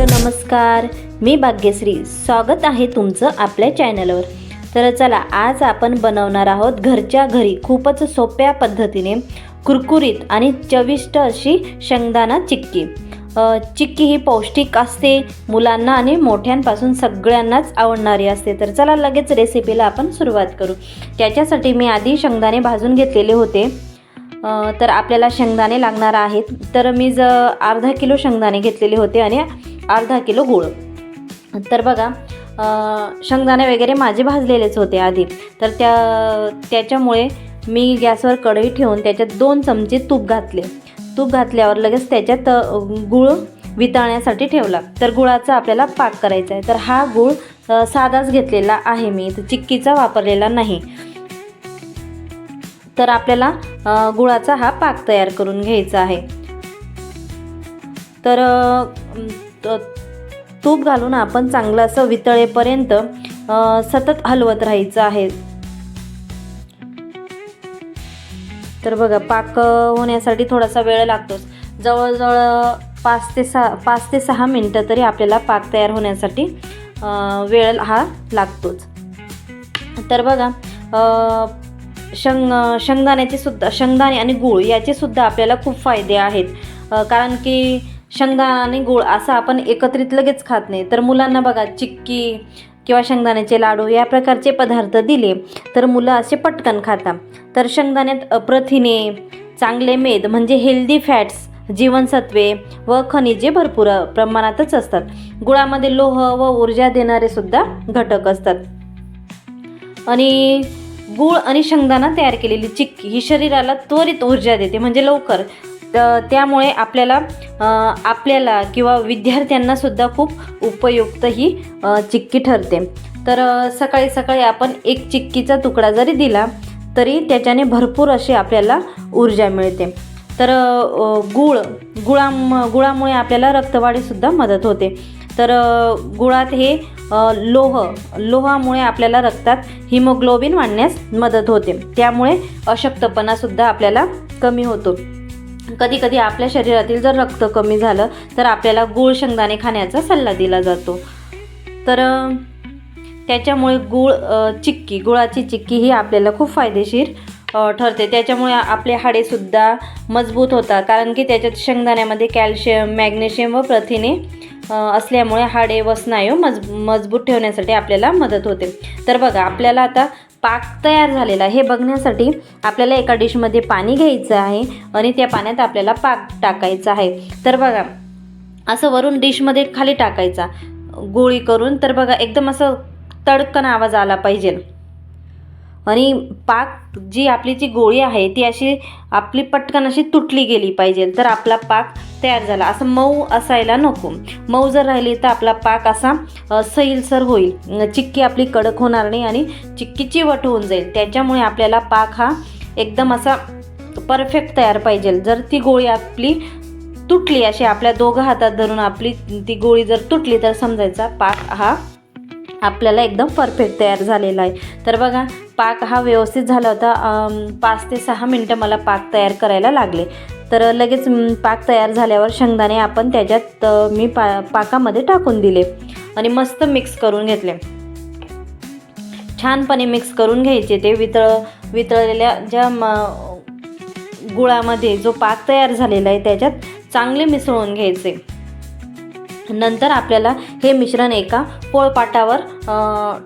Hello नमस्कार, मी भाग्यश्री. स्वागत आहे तुमचं आपल्या चॅनलवर. तर चला, आज आपण बनवणार आहोत घरच्या घरी खूपच सोप्या पद्धतीने कुरकुरीत आणि चविष्ट अशी शेंगदाणा चिक्की. चिक्की ही पौष्टिक असते, मुलांना आणि मोठ्यांपासून सगळ्यांनाच आवडणारी असते. तर चला लगेच रेसिपीला आपण सुरुवात करू. त्याच्यासाठी मी आधी शेंगदाणे भाजून घेतलेले होते. तर आपल्याला शेंगदाणे लागणार आहेत. तर मी अर्धा किलो शेंगदाणे घेतलेले होते आणि अर्धा किलो गूळ. तर बघा, शेंगदाणे वगैरे माझे भाजलेलेच होते आधी. तर त्याच्यामुळे मी गॅसवर कढई ठेवून त्याच्यात 2 चमचे तूप घातले. तूप घातल्यावर लगेच त्याच्यात गूळ वितळण्यासाठी ठेवला. तर गुळाचा आपल्याला पाक करायचा आहे. तर हा गूळ साधाच घेतलेला आहे मी, तर चिक्कीचा वापरलेला नाही. तर आपल्याला गुळाचा हा पाक तयार करून घ्यायचा आहे. तर तूप घालून आपण चांगलं असं वितळेपर्यंत सतत हलवत राहायचं आहे. तर बघा, पाक होण्यासाठी थोडासा वेळ लागतोच. जवळजवळ 5 ते 6 मिनटं तरी आपल्याला पाक तयार होण्यासाठी वेळ हा लागतोच. तर बघा, शेंगदाणे आणि गूळ याचे सुद्धा आपल्याला खूप फायदे आहेत. कारण की शेंगदाणा आणि गूळ असं आपण एकत्रित लगेच खात नाही. तर मुलांना बघा, चिक्की किंवा शेंगदाण्याचे लाडू या प्रकारचे पदार्थ दिले तर मुलं असे पटकन खातात. तर शेंगदाण्यात प्रथिने, चांगले मेद म्हणजे हेल्दी फॅट्स, जीवनसत्वे व खनिजे भरपूर प्रमाणातच असतात. गुळामध्ये लोह व ऊर्जा देणारे सुद्धा घटक असतात. आणि गूळ आणि शेंगदाणा तयार केलेली चिक्की ही शरीराला त्वरित ऊर्जा देते, म्हणजे लवकर. त्यामुळे आपल्याला किंवा विद्यार्थ्यांना सुद्धा खूप उपयुक्त ही चिक्की ठरते. तर सकाळी सकाळी आपण एक चिक्कीचा तुकडा जरी दिला तरी त्याच्याने भरपूर अशी आपल्याला ऊर्जा मिळते. तर गुळामुळे आपल्याला रक्तवाढीसुद्धा मदत होते. तर गुळात हे लोहामुळे आपल्याला रक्तात हिमोग्लोबिन वाढण्यास मदत होते. त्यामुळे अशक्तपणासुद्धा आपल्याला कमी होतो. कधी कधी आपल्या शरीरातील जर रक्त कमी झालं तर आपल्याला गूळ शेंगदाणे खाण्याचा सल्ला दिला जातो. तर त्याच्यामुळे गुळाची चिक्की ही आपल्याला खूप फायदेशीर ठरते. त्याच्यामुळे आपले हाडेसुद्धा मजबूत होतात. कारण की त्याच्यात शेंगदाण्यामध्ये कॅल्शियम, मॅग्नेशियम व प्रथिने असल्यामुळे हाडे व स्नायू मजबूत ठेवण्यासाठी आपल्याला मदत होते. तर बघा, आपल्याला आता पाक तयार झालेला हे बघण्यासाठी आपल्याला एका डिशमध्ये पाणी घ्यायचं आहे आणि त्या पाण्यात आपल्याला पाक टाकायचा आहे. तर बघा, असं वरून डिशमध्ये खाली टाकायचा गोळी करून. तर बघा, एकदम असं तडकन आवाज आला पाहिजे. आणि पाक आपली गोळी आहे ती अशी आपली पटकन अशी तुटली गेली पाहिजे. तर आपला पाक तयार झाला. असं मऊ असायला नको. मऊ जर राहिली तर आपला पाक असा सैलसर होईल, चिक्की आपली कडक होणार नाही आणि चिक्की चिवट होऊन जाईल. त्याच्यामुळे आपल्याला पाक हा एकदम असा परफेक्ट तयार पाहिजे. जर ती गोळी आपली तुटली, अशी आपल्या दोघं हातात धरून आपली ती गोळी जर तुटली तर समजायचा पाक हा आपल्याला एकदम परफेक्ट तयार झालेला आहे. तर बघा, पाक हा व्यवस्थित झाला होता. 5 ते 6 मिनटं मला पाक तयार करायला लागले. तर लगेच पाक तयार झाल्यावर शेंगदाणे आपण त्याच्यात मी पाकामध्ये टाकून दिले आणि मस्त मिक्स करून घेतले. छानपणे मिक्स करून घ्यायचे. ते वितळलेल्या ज्या गुळामध्ये जो पाक तयार झालेला आहे त्याच्यात चांगले मिसळून घ्यायचे. नंतर आपल्याला हे मिश्रण एका पोळपाटावर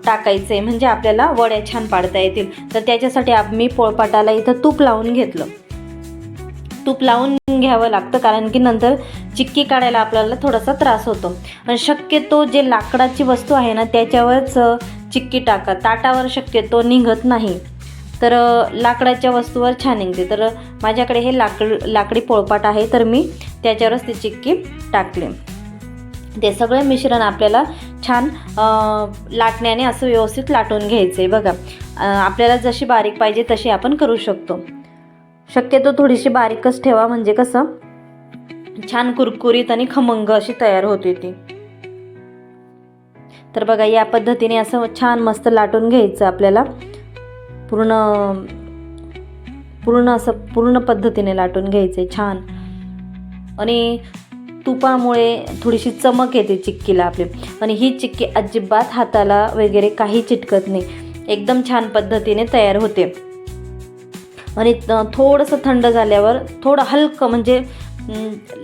टाकायचं आहे, म्हणजे आपल्याला वड्या छान पाडता येतील. तर त्याच्यासाठी मी पोळपाटाला इथं तूप लावून घेतलं. तूप लावून घ्यावं लागतं, कारण की नंतर चिक्की काढायला आपल्याला थोडासा त्रास होतो. आणि शक्यतो जे लाकडाची वस्तू आहे ना त्याच्यावरच चिक्की टाका. ताटावर शक्यतो निघत नाही. तर लाकडाच्या वस्तूवर छान निघते. तर माझ्याकडे हे लाकडी पोळपाट आहे, तर मी त्याच्यावरच ती चिक्की टाकली. ते सगळे मिश्रण आपल्याला छान लाटण्याने असं व्यवस्थित लाटून घ्यायचं आहे. बघा, आपल्याला जशी बारीक पाहिजे तशी आपण करू शकतो. शक्यतो थोडीशी बारीकच ठेवा, म्हणजे कसं छान कुरकुरीत आणि खमंग अशी तयार होते ती. तर बघा, या पद्धतीने असं छान मस्त लाटून घ्यायचं आपल्याला. पूर्ण पद्धतीने लाटून घ्यायचं छान. आणि तुपामुळे थोडीशी चमक येते चिक्कीला आपली. आणि ही चिक्की अजिबात हाताला वगैरे काही चिटकत नाही, एकदम छान पद्धतीने तयार होते. आणि थोडंसं थंड झाल्यावर थोडं हलकं म्हणजे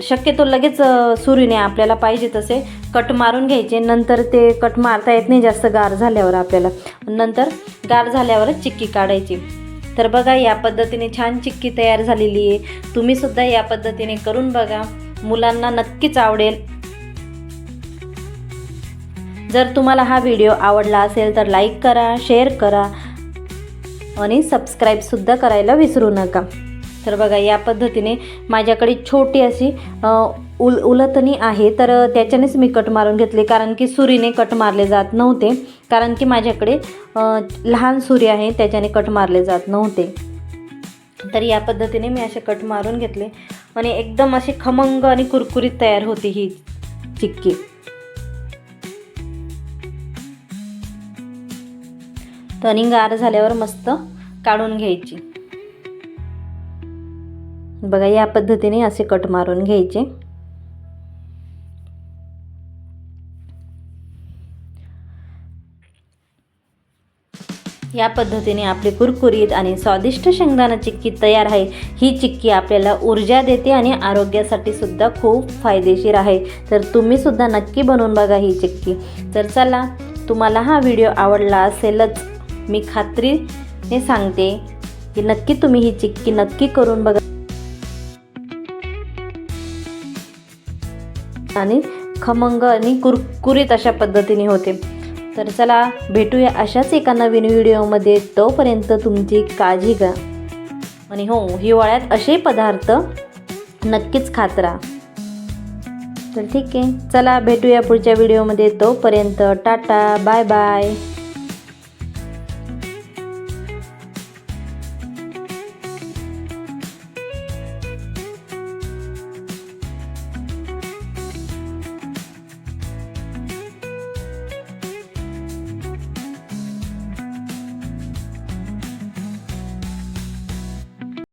शक्यतो लगेच सुरीने आपल्याला पाहिजे तसे कट मारून घ्यायचे. नंतर ते कट मारता येत नाही जास्त गार झाल्यावर आपल्याला, नंतर गार झाल्यावरच चिक्की काढायची. तर बघा या पद्धतीने छान चिक्की तयार झालेली आहे. तुम्हीसुद्धा या पद्धतीने करून बघा, मुलांना नक्कीच आवडेल. जर तुम्हाला हा व्हिडिओ आवडला असेल तर लाईक करा, शेअर करा आणि सबस्क्राईबसुद्धा करायला विसरू नका. तर बघा या पद्धतीने माझ्याकडे छोटी अशी उलथणी आहे, तर त्याच्यानेच मी कट मारून घेतले, कारण की सुरीने कट मारले जात नव्हते, कारण की माझ्याकडे लहान सुरी आहे त्याच्याने कट मारले जात नव्हते. तर या पद्धतीने मी असे कट मारून घेतले आणि एकदम अशी खमंग आणि कुरकुरीत तयार होती ही चिक्की. आणि गार झाल्यावर मस्त काढून घ्यायची. बघा या पद्धतीने असे कट मारून घ्यायचे. या पद्धतीने आपली कुरकुरीत आणि स्वादिष्ट शेंगदाणा चिक्की तयार आहे. ही चिक्की आपल्याला ऊर्जा देते आणि आरोग्यासाठी सुद्धा खूप फायदेशीर आहे. तर तुम्ही सुद्धा नक्की बनवून बघा ही चिक्की. तर चला, तुम्हाला हा व्हिडिओ आवडला असेलच, मी खात्रीने सांगते की नक्की तुम्ही ही चिक्की नक्की करून बघा आणि खमंग आणि कुरकुरीत अशा पद्धतीने होते. तर चला भेटूया अशाच एका नवीन व्हिडिओमध्ये. तोपर्यंत तुमची काळजी घ्या आणि हो, हिवाळ्यात असे पदार्थ नक्कीच खात राहा. तर ठीक आहे, चला भेटूया पुढच्या व्हिडिओमध्ये. तोपर्यंत टाटा, बाय बाय.